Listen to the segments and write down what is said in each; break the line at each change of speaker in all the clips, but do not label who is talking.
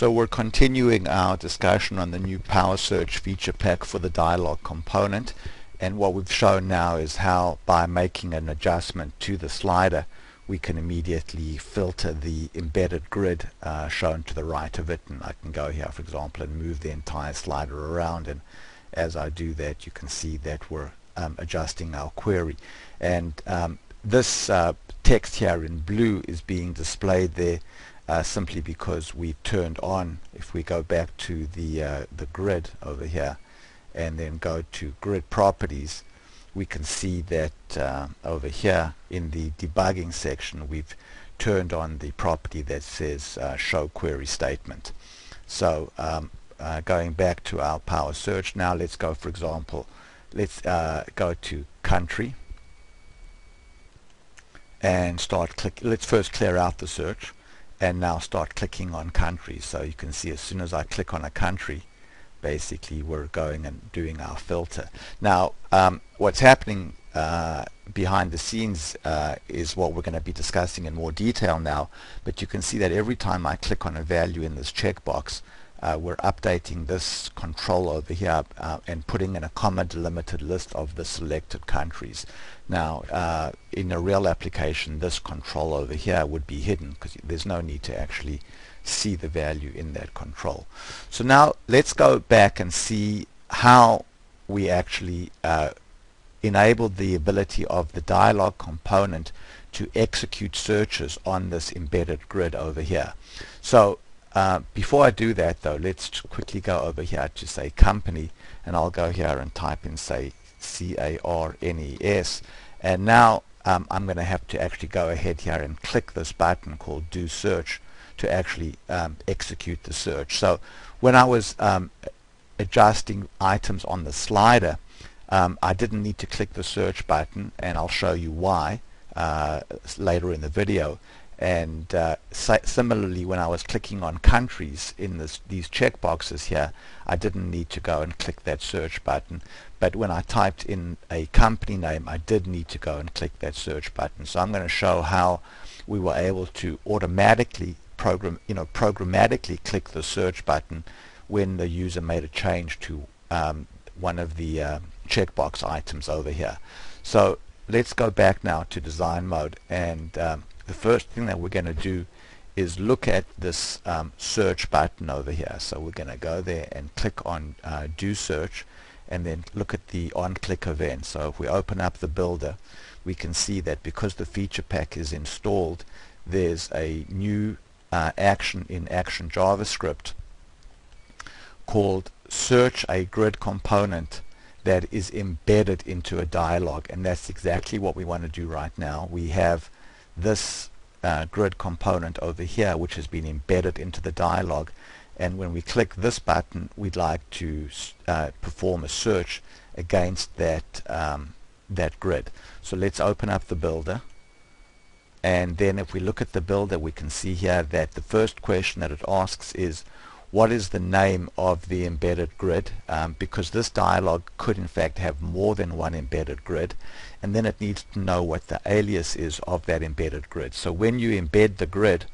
So we're continuing our discussion on the new Power Search feature pack for the Dialog component, and what we've shown now is how by making an adjustment to the slider we can immediately filter the embedded grid shown to the right of it. And I can go here, for example, and move the entire slider around, and as I do that you can see that we're adjusting our query, and this text here in blue is being displayed there simply because we turned on. If we go back to the grid over here and then go to grid properties, we can see that over here in the debugging section we've turned on the property that says show query statement. So going back to our Power Search now, let's go, for example, let's go to country and let's first clear out the search and now start clicking on countries. So you can see as soon as I click on a country, basically we're going and doing our filter. Now what's happening behind the scenes is what we're going to be discussing in more detail now, but you can see that every time I click on a value in this checkbox, we're updating this control over here and putting in a comma delimited list of the selected countries. Now in a real application this control over here would be hidden because there's no need to actually see the value in that control. So now let's go back and see how we actually enabled the ability of the Dialog component to execute searches on this embedded grid over here. So before I do that though, let's quickly go over here to say company, and I'll go here and type in say CARNES, and now I'm going to have to actually go ahead here and click this button called do search to actually execute the search. So when I was adjusting items on the slider, I didn't need to click the search button, and I'll show you why later in the video. And similarly, when I was clicking on countries in these checkboxes here, I didn't need to go and click that search button. But when I typed in a company name, I did need to go and click that search button. So I'm going to show how we were able to automatically programmatically click the search button when the user made a change to one of the checkbox items over here. So let's go back now to design mode, and the first thing that we're going to do is look at this search button over here. So we're going to go there and click on do search, and then look at the on-click event. So if we open up the builder, we can see that because the feature pack is installed, there's a new action in Action JavaScript called search a grid component that is embedded into a dialog, and that's exactly what we want to do right now. We have this grid component over here which has been embedded into the dialog, and when we click this button we'd like to perform a search against that that grid. So let's open up the builder, and then if we look at the builder we can see here that the first question that it asks is what is the name of the embedded grid, because this dialog could in fact have more than one embedded grid, and then it needs to know what the alias is of that embedded grid. So when you embed the grid,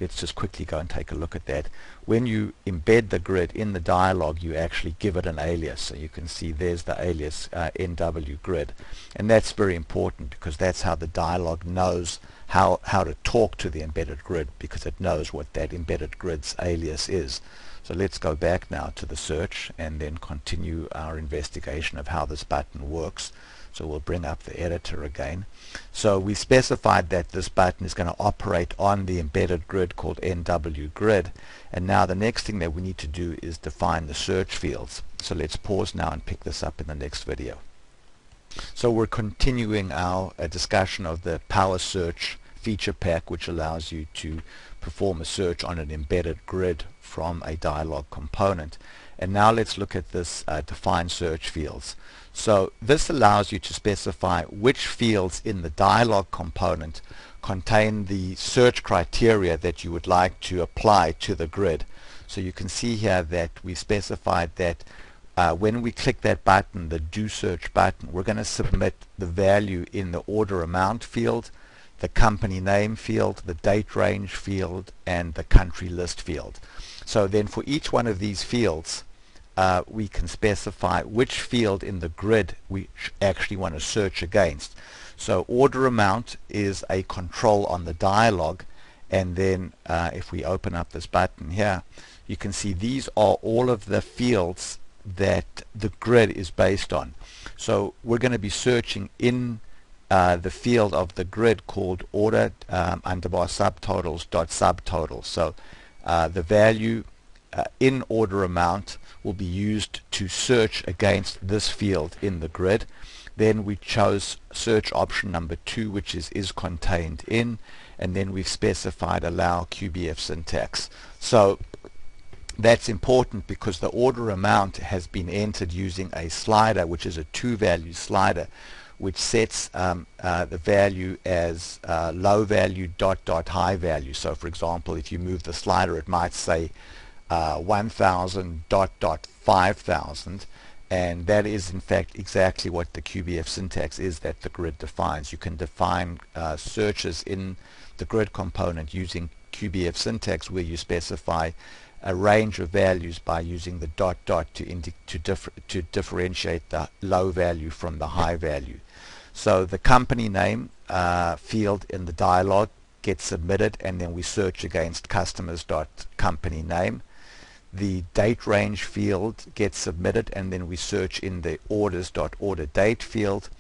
let's just quickly go and take a look at that. When you embed the grid in the dialog, you actually give it an alias. So you can see there's the alias NW grid, and that's very important because that's how the dialog knows how to talk to the embedded grid, because it knows what that embedded grid's alias is. So let's go back now to the search and then continue our investigation of how this button works. So we'll bring up the editor again. So we specified that this button is going to operate on the embedded grid called NW grid, and now the next thing that we need to do is define the search fields. So let's pause now and pick this up in the next video. So we're continuing our discussion of the Power Search feature pack, which allows you to perform a search on an embedded grid from a dialog component. And now let's look at this define search fields. So this allows you to specify which fields in the dialog component contain the search criteria that you would like to apply to the grid. So you can see here that we specified that when we click that button, the do search button, we're going to submit the value in the order amount field, the company name field, the date range field, and the country list field. So then for each one of these fields, we can specify which field in the grid we actually want to search against. So order amount is a control on the dialog, and then if we open up this button here, you can see these are all of the fields that the grid is based on. So we're going to be searching in the field of the grid called order underbar subtotals dot subtotals. So the value in order amount will be used to search against this field in the grid. Then we chose search option number 2, which is contained in, and then we've specified allow QBF syntax. So that's important because the order amount has been entered using a slider, which is a 2-value slider, which sets the value as low value dot dot high value. So for example, if you move the slider, it might say 1000 dot dot 5000, and that is in fact exactly what the QBF syntax is that the grid defines. You can define searches in the grid component using QBF syntax, where you specify a range of values by using the dot dot to differentiate the low value from the high value. So the company name field in the dialog gets submitted, and then we search against customers.company name. The date range field gets submitted, and then we search in the orders.order_date field.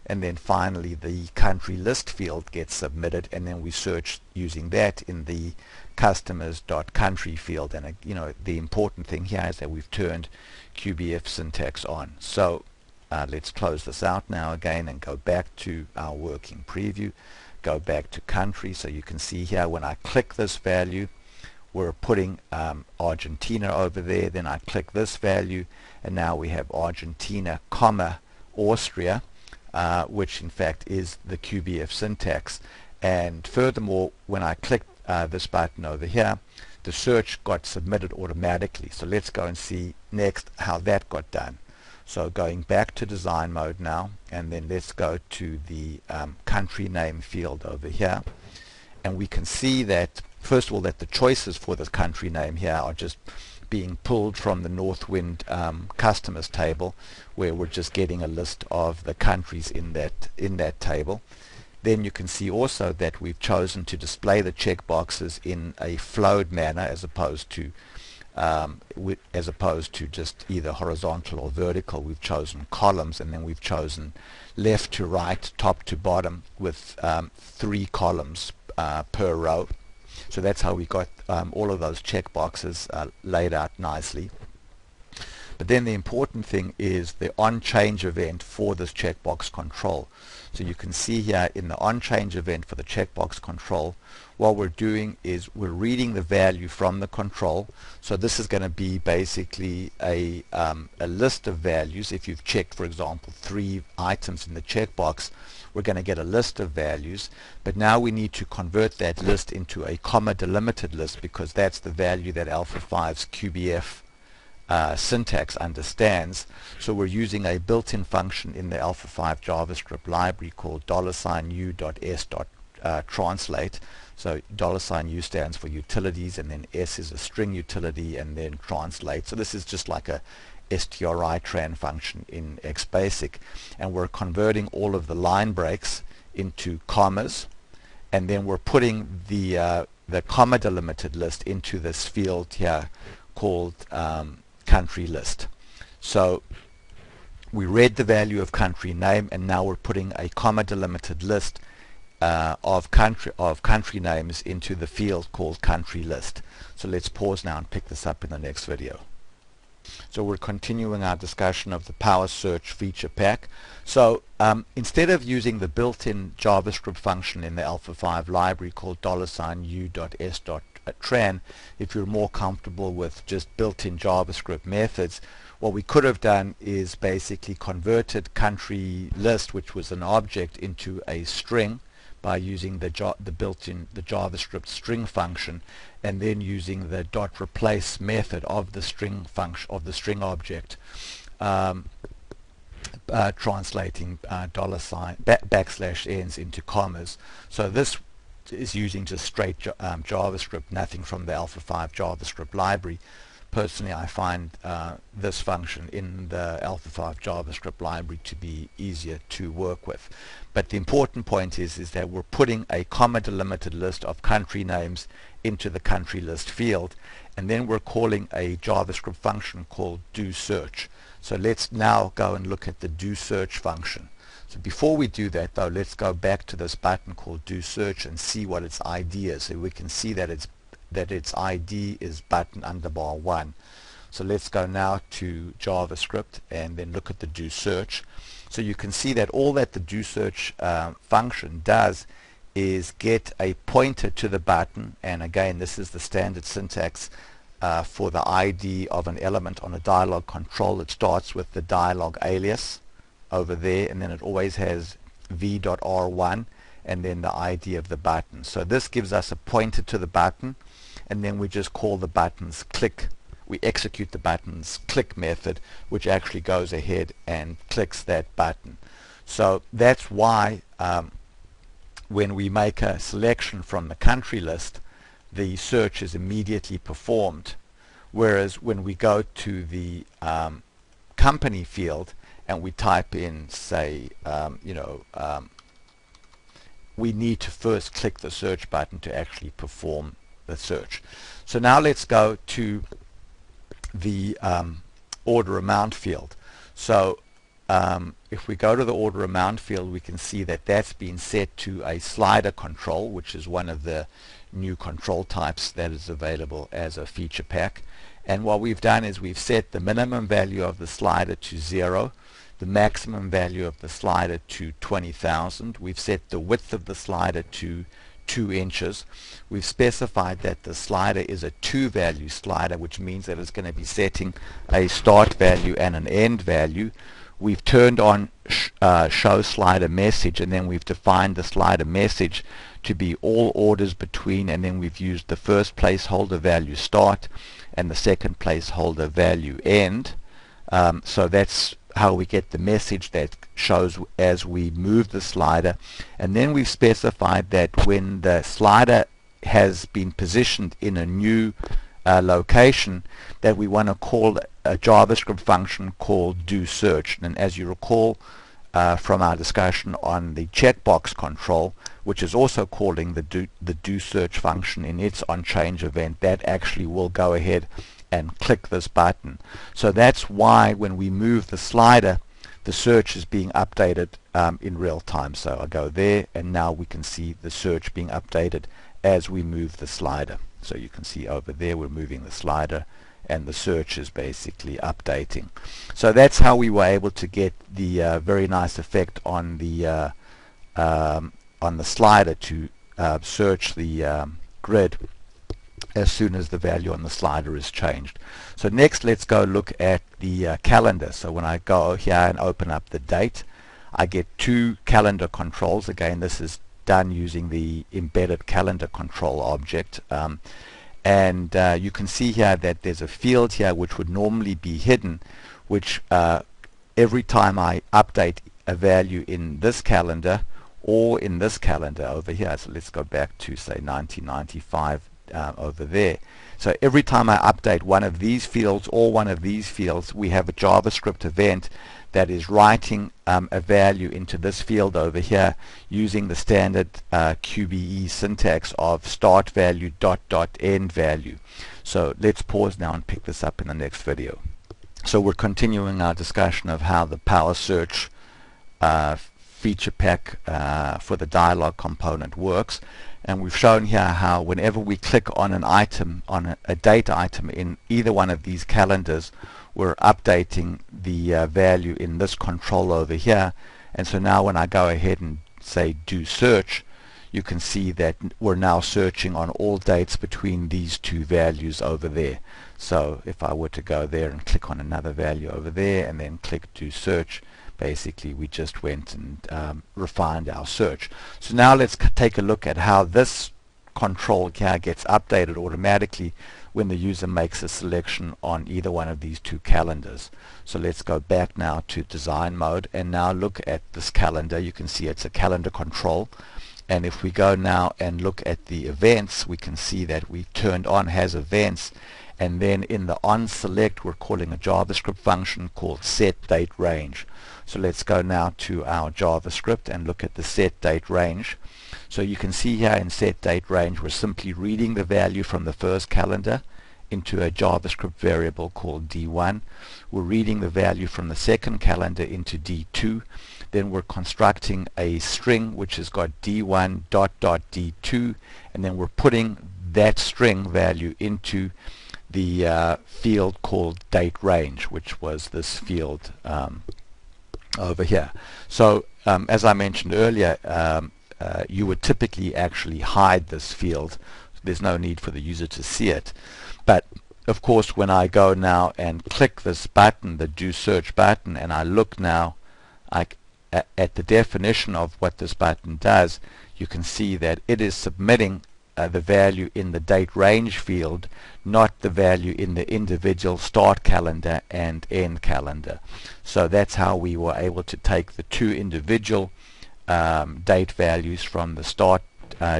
And then finally the country list field gets submitted, and then we search using that in the customers.country field. And the important thing here is that we've turned QBF syntax on. So let's close this out now again and go back to our working preview. Go back to country. So you can see here when I click this value, we're putting Argentina over there. Then I click this value, and now we have Argentina, comma, Austria, which in fact is the QBF syntax. And furthermore, when I click this button over here, the search got submitted automatically. So let's go and see next how that got done. So going back to design mode now, and then let's go to the country name field over here, and we can see that first of all that the choices for this country name here are just being pulled from the Northwind customers table, where we're just getting a list of the countries in that table. Then you can see also that we've chosen to display the checkboxes in a flowed manner as opposed to just either horizontal or vertical. We've chosen columns, and then we've chosen left to right, top to bottom, with 3 columns per row. So that's how we got all of those checkboxes laid out nicely. But then the important thing is the on-change event for this checkbox control. So you can see here in the on-change event for the checkbox control, what we're doing is we're reading the value from the control. So this is going to be basically a list of values. If you've checked, for example, 3 items in the checkbox, we're going to get a list of values. But now we need to convert that list into a comma delimited list, because that's the value that Alpha 5's QBF syntax understands. So we're using a built-in function in the Alpha 5 JavaScript library called $u.s.translate. So $u stands for utilities, and then S is a string utility, and then translate. So this is just like a stritran function in XBasic, and we're converting all of the line breaks into commas, and then we're putting the comma delimited list into this field here called country list. So we read the value of country name, and now we're putting a comma delimited list of country names into the field called country list. So let's pause now and pick this up in the next video. So we're continuing our discussion of the Power Search feature pack. So instead of using the built-in JavaScript function in the Alpha 5 library called $u.s.tran, if you're more comfortable with just built-in JavaScript methods, what we could have done is basically converted country list, which was an object, into a string by using the built-in JavaScript string function, and then using the .replace method of the string function of the string object. translating $ backslash n's into commas. So this is using just straight JavaScript, nothing from the Alpha 5 JavaScript library. Personally, I find this function in the Alpha 5 JavaScript library to be easier to work with. But the important point is that we're putting a comma delimited list of country names into the country list field, and then we're calling a JavaScript function called doSearch. So let's now go and look at the doSearch function. So before we do that though, let's go back to this button called doSearch and see what its ID is. So we can see that its ID is button underbar 1. So let's go now to JavaScript and then look at the doSearch. So you can see that all that the doSearch function does is get a pointer to the button, and again this is the standard syntax for the ID of an element on a dialog control. It starts with the dialog alias over there, and then it always has v.r1 and then the ID of the button. So this gives us a pointer to the button, and then we just call the button's click. We execute the button's click method, which actually goes ahead and clicks that button. So that's why when we make a selection from the country list, the search is immediately performed, whereas when we go to the company field and we type in, say, we need to first click the search button to actually perform the search. So now let's go to the order amount field. So if we go to the order amount field, we can see that that's been set to a slider control, which is one of the new control types that is available as a feature pack. And what we've done is we've set the minimum value of the slider to 0, the maximum value of the slider to 20,000. We've set the width of the slider to 2 inches. We've specified that the slider is a 2-value slider, which means that it's going to be setting a start value and an end value. We've turned on show slider message, and then we've defined the slider message to be all orders between, and then we've used the first placeholder value start and the second placeholder value end. So that's how we get the message that shows as we move the slider. And then we've specified that when the slider has been positioned in a new location, that we want to call a JavaScript function called doSearch. And as you recall from our discussion on the checkbox control, which is also calling the doSearch function in its onChange event, that actually will go ahead and click this button. So that's why when we move the slider, the search is being updated in real time. So I go there, and now we can see the search being updated as we move the slider. So you can see over there we're moving the slider and the search is basically updating. So that's how we were able to get the very nice effect on the slider to search the grid as soon as the value on the slider is changed. So next let's go look at the calendar. So when I go here and open up the date, I get 2 calendar controls. Again, this is done using the embedded calendar control object, and you can see here that there's a field here which would normally be hidden, which every time I update a value in this calendar or in this calendar over here, so let's go back to say 1995 over there. So every time I update one of these fields or one of these fields, we have a JavaScript event that is writing a value into this field over here using the standard QBE syntax of start value dot end value. So let's pause now and pick this up in the next video. So we're continuing our discussion of how the Power Search feature pack for the dialog component works, and we've shown here how whenever we click on an item, on a date item in either one of these calendars, we're updating the value in this control over here. And so now when I go ahead and say do search, you can see that we're now searching on all dates between these 2 values over there. So if I were to go there and click on another value over there and then click do search, basically we just went and refined our search. So now let's take a look at how this control here gets updated automatically when the user makes a selection on either one of these two calendars. So let's go back now to design mode and now look at this calendar. You can see it's a calendar control, and if we go now and look at the events, we can see that we turned on has events, and then in the on select we're calling a JavaScript function called set date range. So let's go now to our JavaScript and look at the set date range. So you can see here in set date range we're simply reading the value from the first calendar into a JavaScript variable called D1. We're reading the value from the second calendar into D2. Then we're constructing a string which has got D1 dot dot D2, and then we're putting that string value into the field called date range, which was this field over here. So as I mentioned earlier, you would typically actually hide this field. There's no need for the user to see it. But of course, when I go now and click this button, the do search button, and I look now at the definition of what this button does, you can see that it is submitting the value in the date range field, not the value in the individual start calendar and end calendar. So that's how we were able to take the two individual date values from the start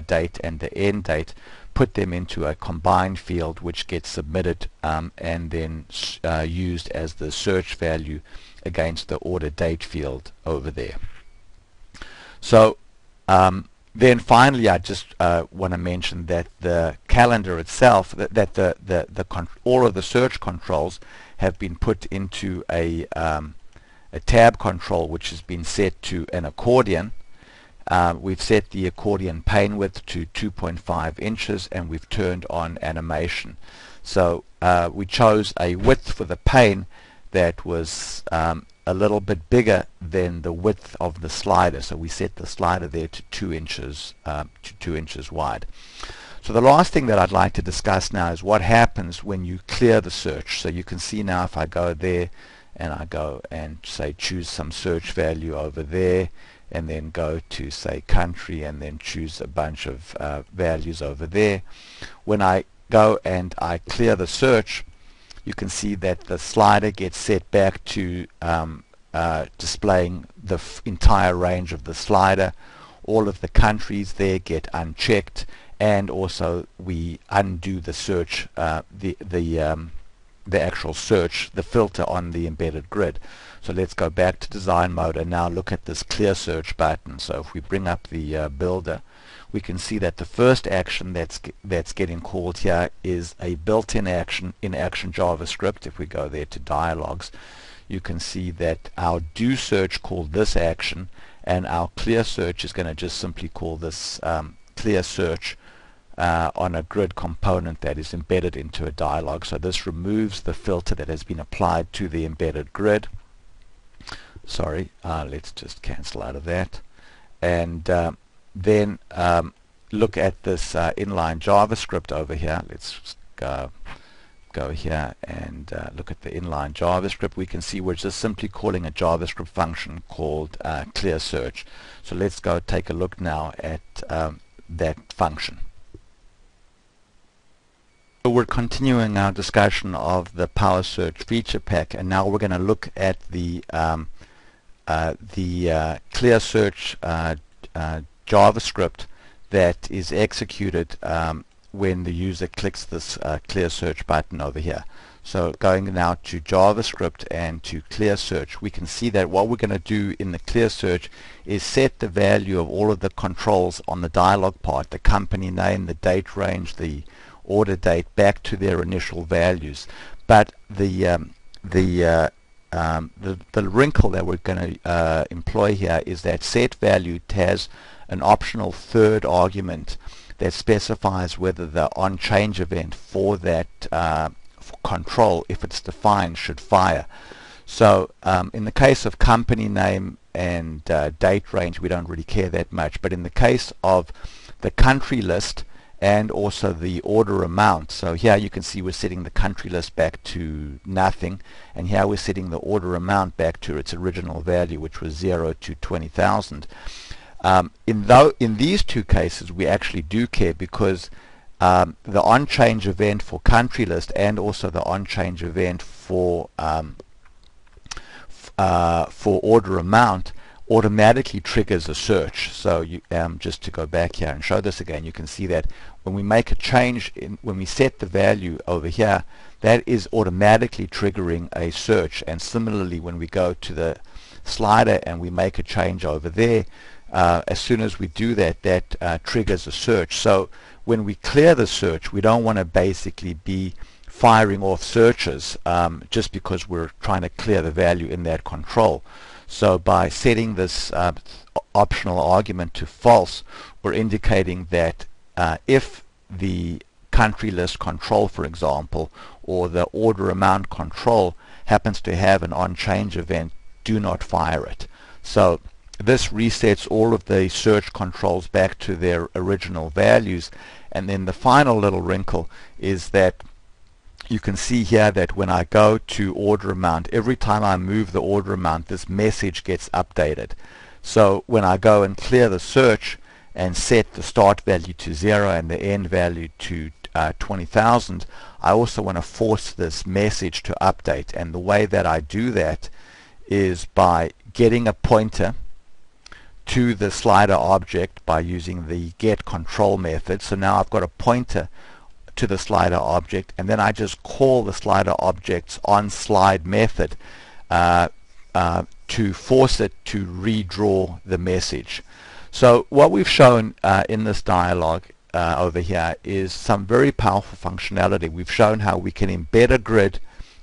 date and the end date, put them into a combined field which gets submitted and then used as the search value against the order date field over there. So then finally I just want to mention that the calendar itself, that all of the search controls have been put into a tab control which has been set to an accordion. We've set the accordion pane width to 2.5 inches and we've turned on animation. So we chose a width for the pane that was a little bit bigger than the width of the slider. So we set the slider there to 2 inches wide. So the last thing that I'd like to discuss now is what happens when you clear the search. So you can see now if I go there and I go and say choose some search value over there, and then go to say country and then choose a bunch of values over there. When I go and I clear the search, you can see that the slider gets set back to displaying the entire range of the slider. All of the countries there get unchecked, and also we undo the search, the actual search, the filter on the embedded grid. So let's go back to design mode and now look at this clear search button. So if we bring up the builder, we can see that the first action that's getting called here is a built-in action in Action JavaScript. If we go there to dialogues, you can see that our do search called this action, and our clear search is going to just simply call this clear search on a grid component that is embedded into a dialog. So this removes the filter that has been applied to the embedded grid. Sorry, let's just cancel out of that, and then look at this inline JavaScript over here. Let's go here and look at the inline JavaScript. We can see we're just simply calling a JavaScript function called clear search. So let's go take a look now at that function. So we're continuing our discussion of the Power Search feature pack, and now we're going to look at the clear search JavaScript that is executed when the user clicks this clear search button over here. So going now to JavaScript and to clear search, we can see that what we're going to do in the clear search is set the value of all of the controls on the dialog part, the company name, the date range, the order date, back to their initial values. But the wrinkle that we're going to employ here is that set value has an optional third argument that specifies whether the onChange event for that control, if it's defined, should fire. So in the case of company name and date range, we don't really care that much, but in the case of the country list and also the order amount, so here you can see we're setting the country list back to nothing, and here we're setting the order amount back to its original value, which was 0 to 20,000. In these two cases we actually do care, because the on-change event for country list and also the on-change event for order amount automatically triggers a search. So you, just to go back here and show this again, you can see that when we make a change, when we set the value over here, that is automatically triggering a search. And similarly, when we go to the slider and we make a change over there, as soon as we do that, that triggers a search. So when we clear the search, we don't want to basically be firing off searches just because we're trying to clear the value in that control. So by setting this optional argument to false, we're indicating that if the country list control, for example, or the order amount control happens to have an on-change event, do not fire it. So this resets all of the search controls back to their original values. And then the final little wrinkle is that you can see here that when I go to order amount, every time I move the order amount, this message gets updated. So when I go and clear the search and set the start value to 0 and the end value to 20,000, I also want to force this message to update. And the way that I do that is by getting a pointer to the slider object by using the get control method. So now I've got a pointer to the slider object, and then I just call the slider object's onSlide method to force it to redraw the message. So what we've shown in this dialog over here is some very powerful functionality. We've shown how we can embed a grid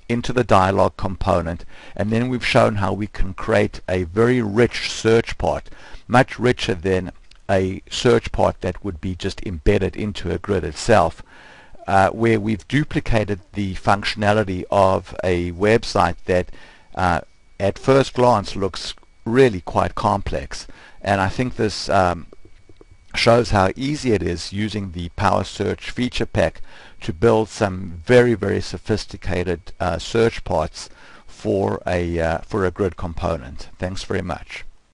into the dialog component, and then we've shown how we can create a very rich search part, much richer than a search part that would be just embedded into a grid itself, where we've duplicated the functionality of a website that at first glance looks really quite complex. And I think this shows how easy it is using the Power Search feature pack to build some very, very sophisticated search parts for a grid component. Thanks very much.